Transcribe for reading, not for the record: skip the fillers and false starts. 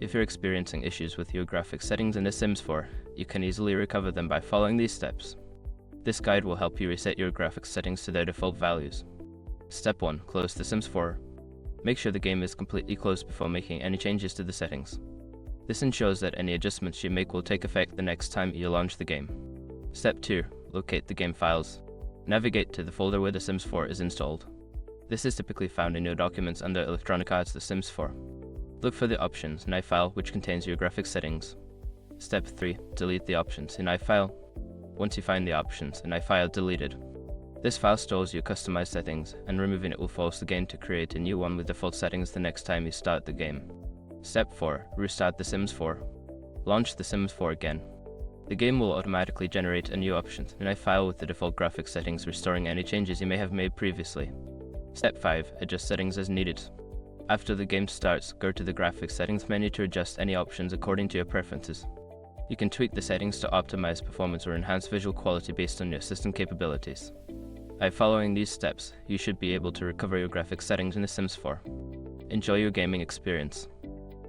If you're experiencing issues with your graphics settings in The Sims 4, you can easily recover them by following these steps. This guide will help you reset your graphics settings to their default values. Step 1. Close The Sims 4. Make sure the game is completely closed before making any changes to the settings. This ensures that any adjustments you make will take effect the next time you launch the game. Step 2. Locate the game files. Navigate to the folder where The Sims 4 is installed. This is typically found in your documents under Electronic Arts The Sims 4. Look for the Options in iFile, which contains your graphics settings. Step 3. Delete the options in iFile. Once you find the options in iFile deleted, this file stores your customized settings, and removing it will force the game to create a new one with default settings the next time you start the game. Step 4. Restart The Sims 4. Launch The Sims 4 again. The game will automatically generate a new option in iFile with the default graphics settings, restoring any changes you may have made previously. Step 5. Adjust settings as needed. After the game starts, go to the graphics settings menu to adjust any options according to your preferences. You can tweak the settings to optimize performance or enhance visual quality based on your system capabilities. By following these steps, you should be able to recover your graphics settings in The Sims 4. Enjoy your gaming experience.